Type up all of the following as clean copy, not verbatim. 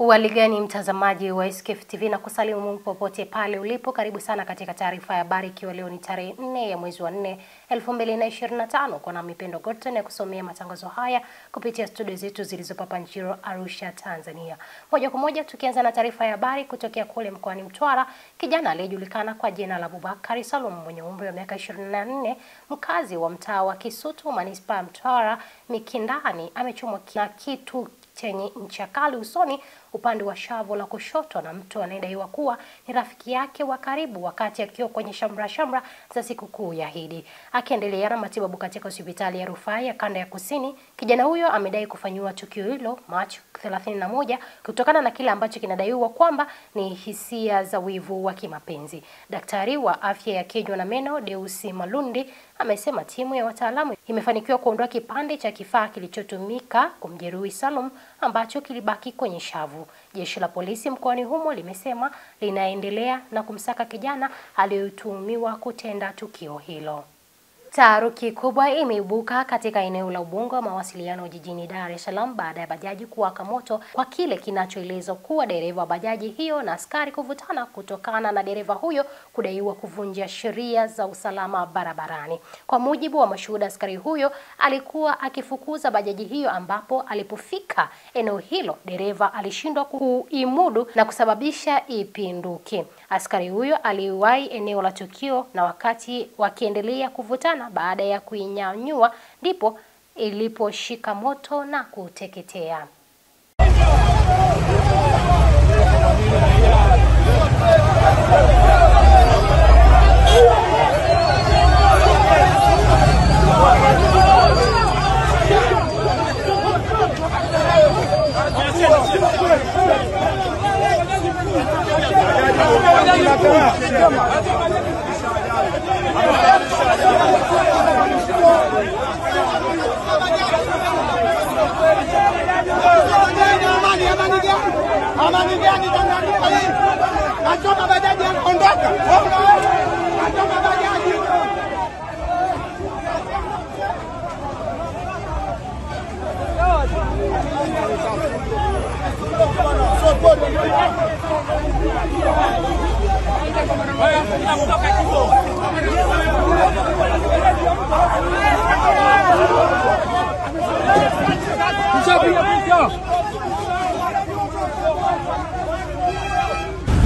Uhaligani mtazamaji wa SKF TV na kusalimu popote pale ulipo, karibu sana katika taarifa ya habari ikiwa leo ni tarehe 4 ya mwezi wa 4 2025. Kwa nami Pendo Gorton ya kusomea matangazo haya kupitia studio zetu zilizopo hapa Njiro, Arusha, Tanzania. Moja kwa moja tukianza na taarifa ya habari kutokea kule mkoani Mtwara. Kijana aliyejulikana kwa jina la Abubakar Salum mwenye umri wa miaka 24, mkazi wa mtaa wa Kisutu, manispaa ya Mtwara Mikindani, amechomwa na kitu chenye ncha kali usoni upande wa shavu la kushoto na mtu anayedaiwa kuwa ni rafiki yake wa karibu wakati akiwa kwenye shamra za sikukuu ya Idi. Akiendelea na matibabu katika hospitali ya rufaa ya Kanda ya Kusini, kijana huyo amedai kufanywa tukio hilo Machi 31 kutokana na kile ambacho kinadaiwa kwamba ni hisia za wivu wa kimapenzi. Daktari wa afya ya kinywa na meno Deusi Malundi amesema timu ya wataalamu imefanikiwa kuondoa kipande cha kifaa kilichotumika kumjeruhi Salum ambacho kilibaki kwenye shavu. Jeshi la polisi mkoani humo limesema linaendelea na kumsaka kijana aliyetuhumiwa kutenda tukio hilo. Taharuki kubwa imeibuka katika eneo la Ubungo wa mawasiliano jijini Dar es Salaam baada ya bajaji kuwaka moto kwa kile kinachoelezwa kuwa dereva wa bajaji hiyo na askari kuvutana kutokana na dereva huyo kudaiwa kuvunja sheria za usalama barabarani. Kwa mujibu wa mashuhuda, askari huyo alikuwa akifukuza bajaji hiyo ambapo alipofika eneo hilo dereva alishindwa kuimudu na kusababisha ipinduke. Askari huyo aliwahi eneo la tukio na wakati wakiendelea kuvutana baada ya kuinyanyua ndipo iliposhika moto na kuteketea.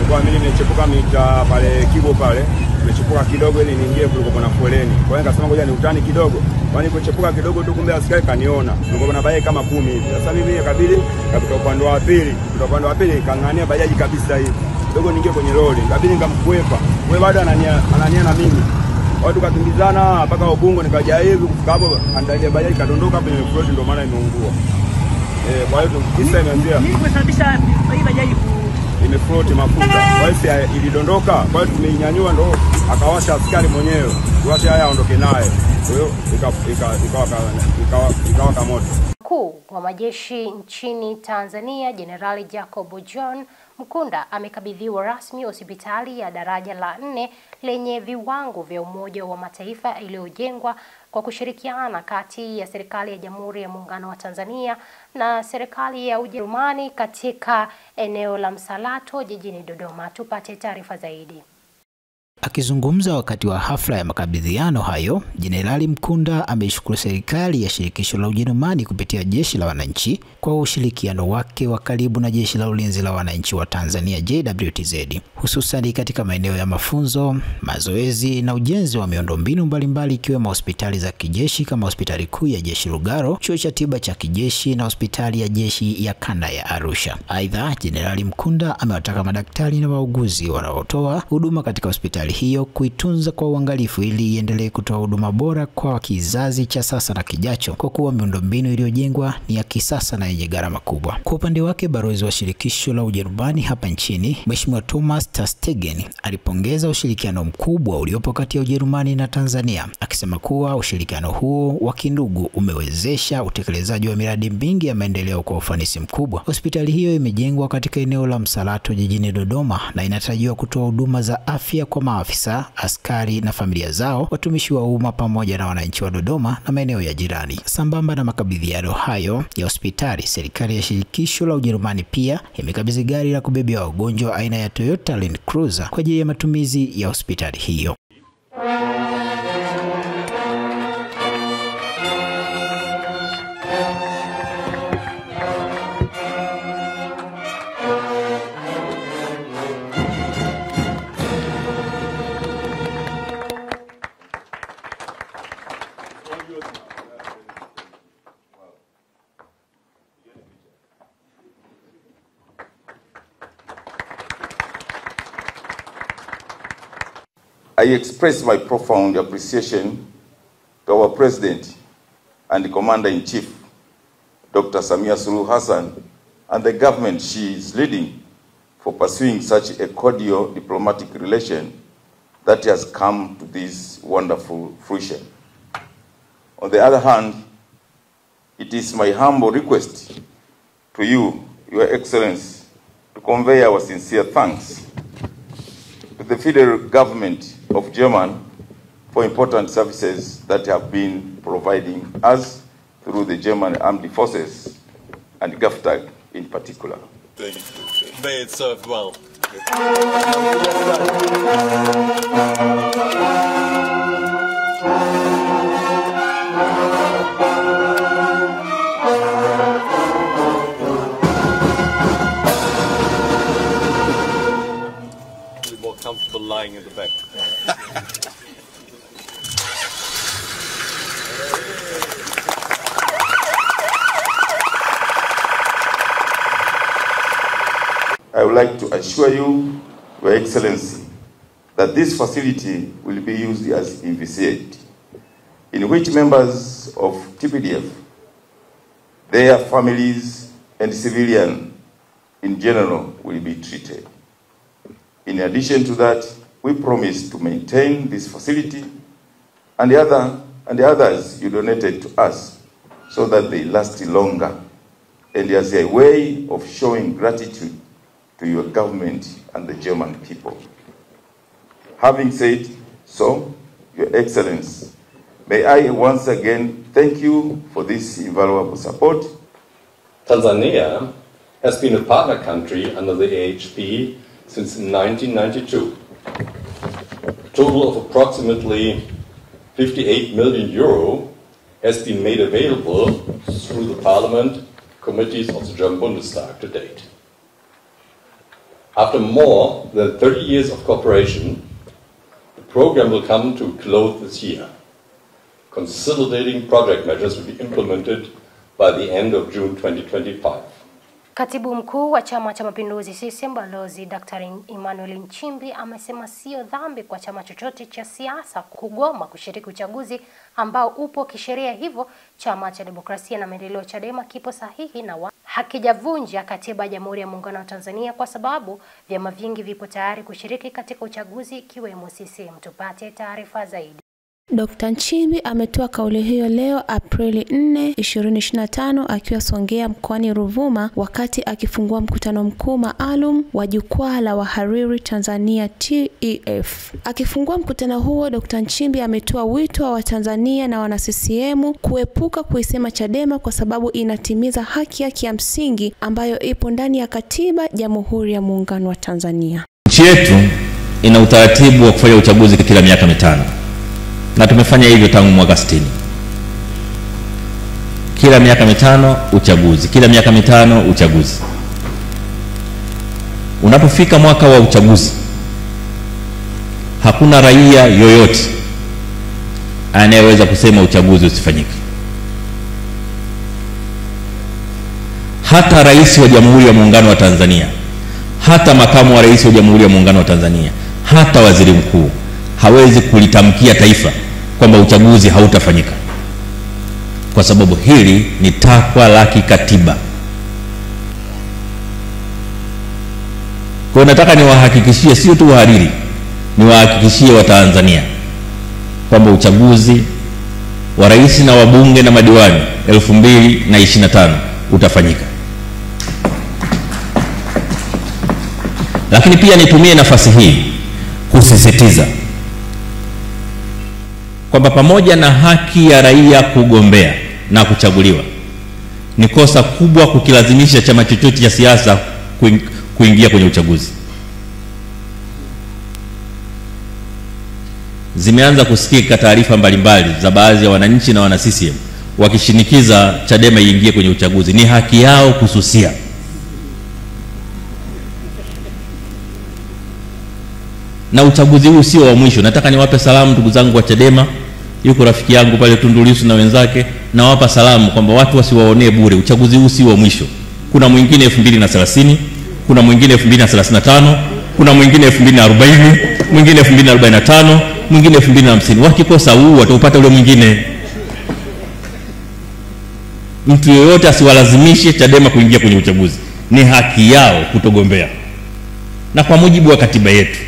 Kwa mimi nimechepuka mita pale Kibo pale, nimechepuka kidogo ili niingie kulikuwa na foleni. Kwa hiyo nikasema ngoja ni utani kidogo. Kwani nilipochepuka kidogo tu kumbe askari kaniona. Kulikuwa na bajaji kama 10 hivi. Sasa mimi ikabidi kapita upande wa pili. Kutoka upande wa pili kang'ania bajaji kabisa hivi. Kidogo niingie kwenye lori. Ikabidi nikamkwepa. Wewe bado anania na mimi. Watu kakimbizana mpaka Ubungo, nikaja hivi kufika hapo andalia bajaji kadondoka hapo kwenye float, ndio maana imeungua. Kwa hiyo kisa imeanzia nini kusababisha hii bajaji imefloat mafuta. Kwa hiyo ilidondoka, kwa hiyo tumeinyanyua ndo akawasha askari mwenyewe. Tuache haya aondoke naye. Kwa hiyo ikawaka moto. Mkuu wa majeshi nchini Tanzania Jenerali Jacob John Mkunda amekabidhiwa rasmi hospitali ya daraja la 4 lenye viwango vya Umoja wa Mataifa iliyojengwa kwa kushirikiana kati ya serikali ya Jamhuri ya Muungano wa Tanzania na serikali ya Ujerumani katika eneo la Msalato jijini Dodoma. Tupate taarifa zaidi. Akizungumza wakati wa hafla ya makabidhiano hayo, Jenerali Mkunda ameishukuru serikali ya shirikisho la Ujerumani kupitia jeshi la wananchi kwa ushirikiano wake wa karibu na jeshi la ulinzi la wananchi wa Tanzania JWTZ, hususan katika maeneo ya mafunzo, mazoezi na ujenzi wa miundombinu mbalimbali ikiwemo hospitali za kijeshi kama hospitali kuu ya jeshi Lugalo, chuo cha tiba cha kijeshi na hospitali ya jeshi ya Kanda ya Arusha. Aidha, Jenerali Mkunda amewataka madaktari na wauguzi wanaotoa huduma katika hospitali hiyo kuitunza kwa uangalifu ili iendelee kutoa huduma bora kwa kizazi cha sasa na kijacho, kwa kuwa miundombinu iliyojengwa ni ya kisasa na yenye gharama kubwa. Kwa upande wake, balozi wa shirikisho la Ujerumani hapa nchini Mheshimiwa Thomas Terstegen alipongeza ushirikiano mkubwa uliopo kati ya Ujerumani na Tanzania, akisema kuwa ushirikiano huo wa kindugu umewezesha utekelezaji wa miradi mingi ya maendeleo kwa ufanisi mkubwa. Hospitali hiyo imejengwa katika eneo la Msalato jijini Dodoma na inatarajiwa kutoa huduma za afya kwa maafisa, askari na familia zao, watumishi wa umma pamoja na wananchi wa Dodoma na maeneo ya jirani. Sambamba na makabidhiano hayo ya hospitali, serikali ya shirikisho la Ujerumani pia imekabidhi gari la kubebea wagonjwa aina ya Toyota Land Cruiser kwa ajili ya matumizi ya hospitali hiyo. I express my profound appreciation to our President and the Commander-in-Chief, Dr. Samia Suluhu Hassan, and the government she is leading for pursuing such a cordial diplomatic relation that has come to this wonderful fruition. On the other hand, it is my humble request to you, Your Excellency, to convey our sincere thanks to the federal government of Germany for important services that have been providing us through the German Armed Forces and GAFTAG in particular. Thank you. May it serve well. More comfortable lying in the back. I would like to assure you, Your Excellency, that this facility will be used as envisaged, in which members of TPDF, their families, and civilians in general will be treated. In addition to that, we promise to maintain this facility and the others you donated to us so that they last longer, and as a way of showing gratitude to your government and the German people. Having said so, Your Excellency, may I once again thank you for this invaluable support. Tanzania has been a partner country under the AHP since 1992. A total of approximately 58 million euro has been made available through the Parliament committees of the German Bundestag to date. After more than 30 years of cooperation, the program will come to a close this year. Consolidating project measures will be implemented by the end of June 2025. Katibu mkuu wa Chama cha Mapinduzi CCM Balozi Dr. Emmanuel Nchimbi amesema sio dhambi kwa chama chochote cha siasa kugoma kushiriki uchaguzi ambao upo kisheria, hivyo Chama cha Demokrasia na Maendeleo Chadema kipo sahihi na hakijavunja katiba ya Jamhuri ya Muungano wa Tanzania kwa sababu vyama vingi vipo tayari kushiriki katika uchaguzi ikiwemo CCM. Tupate taarifa zaidi. Dr. Nchimbi ametoa kauli hiyo leo Aprili 4, 2025 akiwa Songea mkoani Ruvuma wakati akifungua mkutano mkuu maalum wa Jukwaa la Wahariri Tanzania TEF. Akifungua mkutano huo, Dr. Nchimbi ametoa wito wa Watanzania na wana CCM kuepuka kuisema Chadema kwa sababu inatimiza haki yake ya msingi ambayo ipo ndani ya katiba Jamhuri ya Muungano wa Tanzania. Nchi yetu ina utaratibu wa kufanya uchaguzi kila miaka mitano. Na tumefanya hivyo tangu mwaka 60. Kila miaka mitano uchaguzi, kila miaka mitano uchaguzi. Unapofika mwaka wa uchaguzi, hakuna raia yoyote anayeweza kusema uchaguzi usifanyike. Hata rais wa Jamhuri ya Muungano wa Tanzania, hata makamu wa rais wa Jamhuri ya Muungano wa Tanzania, hata waziri mkuu hawezi kulitamkia taifa kwamba uchaguzi hautafanyika, kwa sababu hili ni takwa la kikatiba. Kwa nataka niwahakikishie, sio tu wahariri, niwahakikishie Watanzania kwamba uchaguzi wa rais na wabunge na madiwani 2025 utafanyika. Lakini pia nitumie nafasi hii kusisitiza kwamba pamoja na haki ya raia kugombea na kuchaguliwa, ni kosa kubwa kukilazimisha chama chochote cha siasa kuingia kwenye uchaguzi. Zimeanza kusikika taarifa mbalimbali za baadhi ya wananchi na wana CCM wakishinikiza Chadema iingie kwenye uchaguzi. Ni haki yao kususia. Na uchaguzi huu sio wa mwisho. Nataka niwape salamu ndugu zangu wa Chadema. Yuko rafiki yangu pale Tundu Lissu na wenzake, na wapa salamu kwamba watu wasiwaonee bure. Uchaguzi huu sio wa mwisho. Kuna mwingine 2030, kuna mwingine 2035, kuna mwingine 2040, mwingine 2045, mwingine 2050. Wakikosa huu wataupata ule mwingine. Mtu yeyote asiwalazimishe Chadema kuingia kwenye uchaguzi. Ni haki yao kutogombea. Na kwa mujibu wa katiba yetu,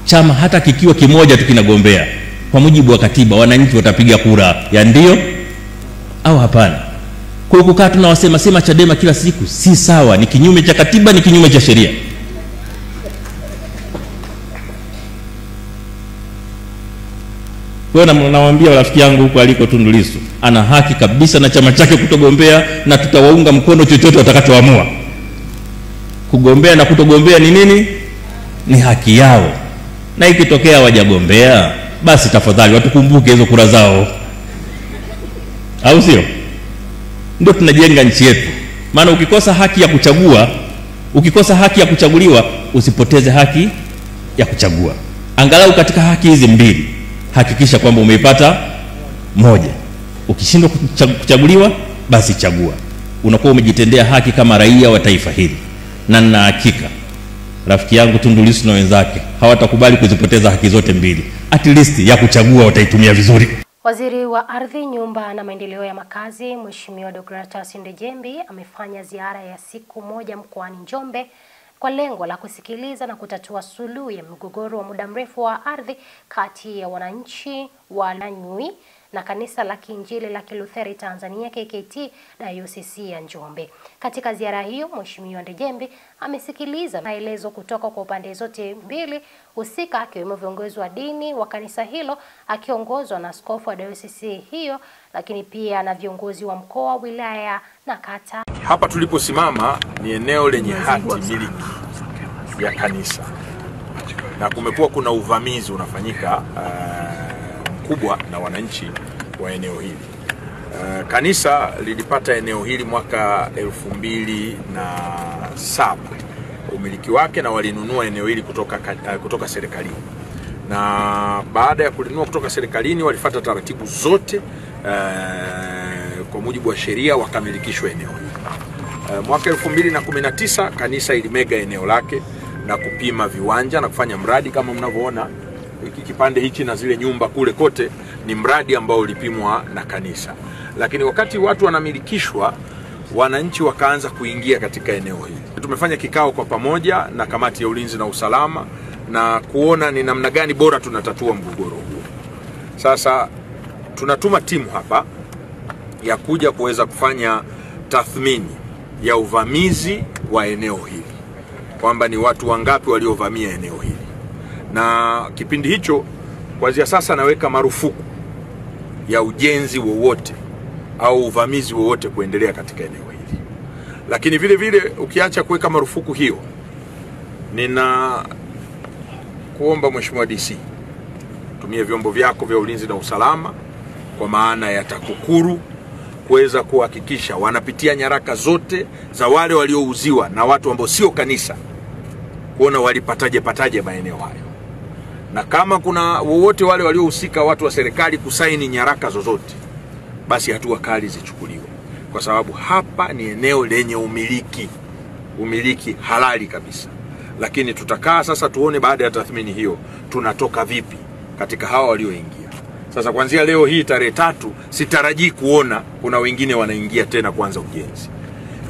chama hata kikiwa kimoja tu kinagombea, kwa mujibu wa katiba wananchi watapiga kura ya ndio au hapana. Kwa kukaa tunawasema sema Chadema kila siku si sawa, ni kinyume cha katiba, ni kinyume cha sheria. Kwa hiyo nawaambia rafiki yangu huko aliko Tundu Lissu, ana haki kabisa na chama chake kutogombea, na tutawaunga mkono chochote watakachoamua. Kugombea na kutogombea ni nini? Ni haki yao. Na ikitokea wajagombea, basi tafadhali watukumbuke hizo kura zao. Au sio? Ndio tunajenga nchi yetu. Maana ukikosa haki ya kuchagua, ukikosa haki ya kuchaguliwa, usipoteze haki ya kuchagua. Angalau katika haki hizi mbili, hakikisha kwamba umeipata moja. Ukishindwa kuchaguliwa, basi chagua. Unakuwa umejitendea haki kama raia wa taifa hili. Na nina hakika rafiki yangu Tundu Lissu na wenzake hawatakubali kuzipoteza haki zote mbili. At least ya kuchagua wataitumia vizuri. Waziri wa Ardhi, Nyumba na Maendeleo ya Makazi, Mheshimiwa Deogratus Ndejembi amefanya ziara ya siku moja mkoani Njombe kwa lengo la kusikiliza na kutatua suluhu ya mgogoro wa muda mrefu wa ardhi kati ya wananchi wa Nanyui na Kanisa la Kiinjili la Kilutheri Tanzania KKT Dayosisi ya Njombe. Katika ziara hiyo, Mheshimiwa Ndejembi amesikiliza maelezo kutoka kwa pande zote mbili husika, akiwemo viongozi wa dini wa kanisa hilo akiongozwa na askofu wa dayosisi hiyo, lakini pia na viongozi wa mkoa, wilaya na kata. Hapa tuliposimama ni eneo lenye hati miliki ya kanisa, na kumekuwa kuna uvamizi unafanyika mkubwa na wananchi wa eneo hili. Kanisa lilipata eneo hili mwaka 2007 umiliki wake, na walinunua eneo hili kutoka serikalini. Na baada ya kulinunua kutoka serikalini, walifuata taratibu zote kwa mujibu wa sheria, wakamilikishwa eneo hili. Mwaka 2019 kanisa ilimega eneo lake na kupima viwanja na kufanya mradi kama mnavyoona. Hiki kipande hichi na zile nyumba kule kote ni mradi ambao ulipimwa na kanisa. Lakini wakati watu wanamilikishwa, wananchi wakaanza kuingia katika eneo hili. Tumefanya kikao kwa pamoja na kamati ya ulinzi na usalama na kuona ni namna gani bora tunatatua mgogoro huu. Sasa tunatuma timu hapa ya kuja kuweza kufanya tathmini ya uvamizi wa eneo hili, kwamba ni watu wangapi waliovamia eneo hili. Na kipindi hicho kuanzia sasa naweka marufuku ya ujenzi wowote au uvamizi wowote kuendelea katika eneo hili. Lakini vile vile ukiacha kuweka marufuku hiyo, nina kuomba Mheshimiwa DC tumie vyombo vyako vya ulinzi na usalama kwa maana ya TAKUKURU kuweza kuhakikisha wanapitia nyaraka zote za wale waliouziwa na watu ambao sio kanisa, kuona walipataje maeneo hayo. Na kama kuna wowote wale waliohusika watu wa serikali kusaini nyaraka zozote, basi hatua kali zichukuliwe, kwa sababu hapa ni eneo lenye umiliki halali kabisa. Lakini tutakaa sasa tuone baada ya tathmini hiyo tunatoka vipi katika hawa walioingia. Sasa kuanzia leo hii tarehe 3 sitarajii kuona kuna wengine wanaingia tena kuanza ujenzi.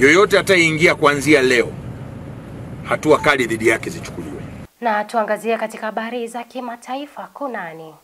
Yoyote ataingia kuanzia leo, hatua kali dhidi yake zichukuliwe. Na tuangazie katika habari za kimataifa. Kunani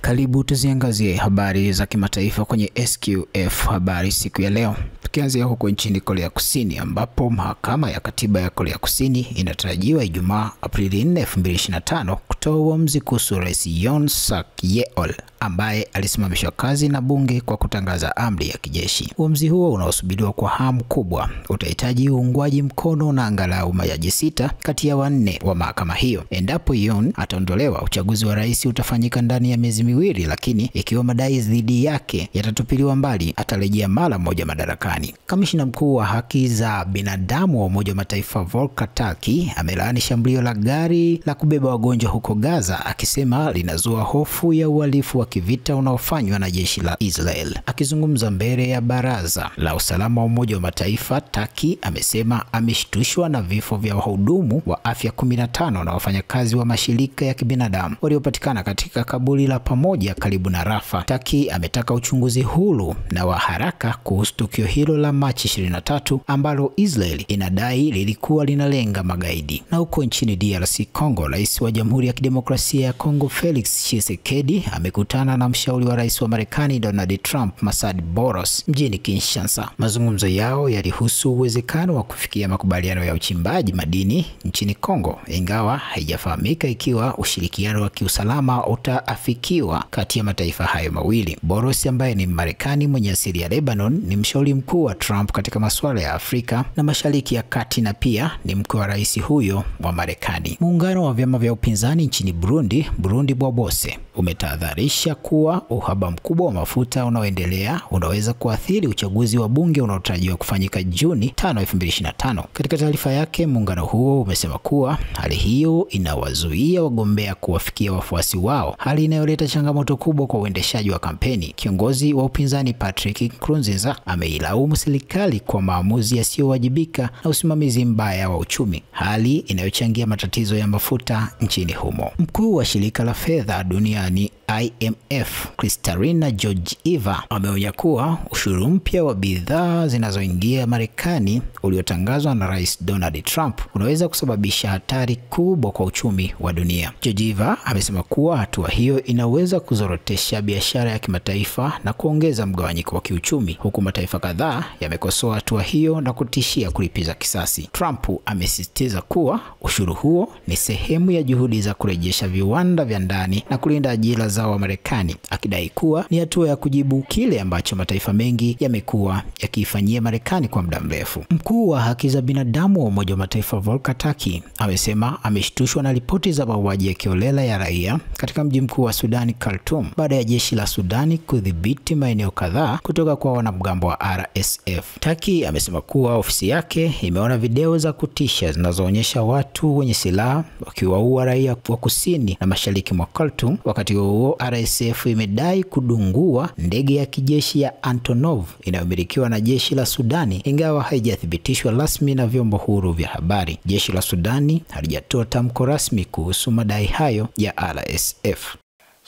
Karibu tuziangazie habari za kimataifa kwenye SQF habari siku ya leo. Tukianzia huko nchini Korea Kusini ambapo mahakama ya katiba ya Korea Kusini inatarajiwa Ijumaa Aprili 4, 2025 kutoa uamuzi kuhusu Rais Yoon Suk Yeol ambaye alisimamishwa kazi na bunge kwa kutangaza amri ya kijeshi. Uamuzi huo unaosubiriwa kwa hamu kubwa utahitaji uungwaji mkono na angalau majaji 6 kati ya 4 wa mahakama hiyo. Endapo Yoon ataondolewa, uchaguzi wa rais utafanyika ndani ya miezi miwili, lakini ikiwa madai dhidi yake yatatupiliwa mbali, atarejea mara moja madarakani. Kamishna mkuu wa haki za binadamu wa Umoja wa Mataifa Volker Turk amelaani shambulio la gari la kubeba wagonjwa huko Gaza, akisema linazua hofu ya uhalifu wa kivita unaofanywa na jeshi la Israel. Akizungumza mbele ya Baraza la Usalama wa Umoja wa Mataifa, Turk amesema ameshtushwa na vifo vya wahudumu wa afya 15 na wafanyakazi wa mashirika ya kibinadamu waliopatikana katika kaburi la pamoja karibu na Rafah. Turk ametaka uchunguzi huru na wa haraka kuhusu tukio hilo la Machi 23 ambalo Israel inadai lilikuwa linalenga magaidi. Na huko nchini DRC Congo, Rais wa Jamhuri ya Kidemokrasia ya Kongo Felix Tshisekedi amekutana na mshauri wa Rais wa Marekani Donald Trump Masad Boros mjini Kinshasa. Mazungumzo yao yalihusu uwezekano wa kufikia makubaliano ya uchimbaji madini nchini Kongo, ingawa haijafahamika ikiwa ushirikiano wa kiusalama utaafikiwa kati ya mataifa hayo mawili. Boros ambaye ni Marekani mwenye asili ya Lebanon ni mshauri mkuu wa Trump katika masuala ya Afrika na Mashariki ya Kati na pia ni mke wa rais huyo wa Marekani. Muungano wa vyama vya upinzani nchini Burundi Bwabose umetahadharisha kuwa uhaba mkubwa wa mafuta unaoendelea unaweza kuathiri uchaguzi wa bunge unaotarajiwa kufanyika Juni 5, 2025. Katika taarifa yake, muungano huo umesema kuwa hali hiyo inawazuia wagombea kuwafikia wafuasi wao, hali inayoleta changamoto kubwa kwa uendeshaji wa kampeni. Kiongozi wa upinzani Patrick Nkurunziza ameilaumu serikali kwa maamuzi yasiyowajibika na usimamizi mbaya wa uchumi, hali inayochangia matatizo ya mafuta nchini humo. Mkuu wa shirika la fedha duniani IMF Kristalina Georgieva ameonya kuwa ushuru mpya wa bidhaa zinazoingia Marekani uliotangazwa na Rais Donald Trump unaweza kusababisha hatari kubwa kwa uchumi wa dunia. Georgieva amesema kuwa hatua hiyo inaweza kuzorotesha biashara ya kimataifa na kuongeza mgawanyiko wa kiuchumi, huku mataifa kadhaa yamekosoa hatua hiyo na kutishia kulipiza kisasi. Trump amesisitiza kuwa ushuru huo ni sehemu ya juhudi za kurejesha viwanda vya ndani na kulinda ajira za wa Marekani, akidai kuwa ni hatua ya kujibu kile ambacho mataifa mengi yamekuwa yakifanyia Marekani kwa muda mrefu. Mkuu wa haki za binadamu wa Umoja wa Mataifa Volker Turk amesema ameshtushwa na ripoti za mauaji ya kiolela ya raia katika mji mkuu wa Sudani Khartoum baada ya jeshi la Sudani kudhibiti maeneo kadhaa kutoka kwa wanamgambo wa RSF. Turk amesema kuwa ofisi yake imeona video za kutisha zinazoonyesha watu wenye silaha wakiwaua raia wa kusini na mashariki mwa Khartoum. Wakati huo RSF imedai kudungua ndege ya kijeshi ya Antonov inayomilikiwa na jeshi la Sudani, ingawa haijathibitishwa rasmi na vyombo huru vya habari. Jeshi la Sudani halijatoa tamko rasmi kuhusu madai hayo ya RSF.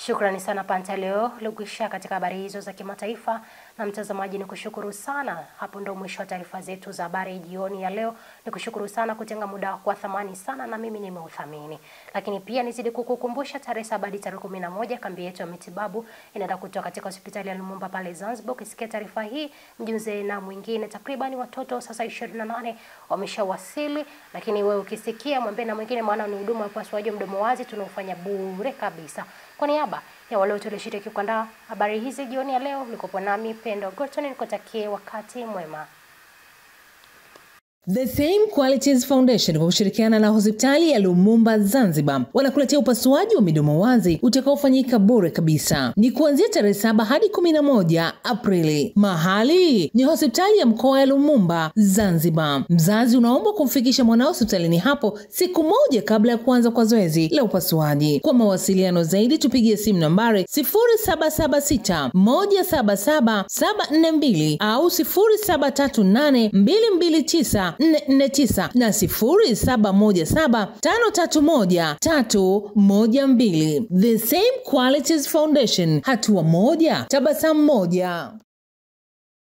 Shukrani sana Pantaleo Lugusha katika habari hizo za kimataifa. Na mtazamaji, ni kushukuru sana. Hapo ndo mwisho wa taarifa zetu za habari jioni ya leo. Ni kushukuru sana kutenga muda kwa thamani sana, na mimi nimeuthamini. Lakini pia nizidi kukukumbusha tarehe 7 hadi tarehe 11 kambi yetu ya matibabu inaenda kutoka katika hospitali ya Lumumba pale Zanzibar. Ukisikia taarifa hii, mjunze na mwingine. Takriban watoto sasa 28 wameshawasili, lakini wewe ukisikia mwambie na mwingine, maana ni huduma ya upasuaji mdomo wazi tunaofanya bure kabisa. Kwa niaba ya wale wote walioshiriki kuandaa habari hizi jioni ya leo, niko nami Pendo Gorton, nikutakie wakati mwema. The Same Qualities Foundation kwa kushirikiana na hospitali ya Lumumba Zanzibar wanakuletea upasuaji wa midomo wazi utakaofanyika bure kabisa. Ni kuanzia tarehe 7 hadi 11 Aprili. Mahali ni hospitali ya mkoa ya Lumumba Zanzibar. Mzazi unaomba kumfikisha mwanao hospitalini hapo siku moja kabla ya kuanza kwa zoezi la upasuaji. Kwa mawasiliano zaidi tupigie simu nambari 0776 177 742 au 0738 229 449 na 0717 531 312. The Same Qualities Foundation, hatua moja, tabasamu moja.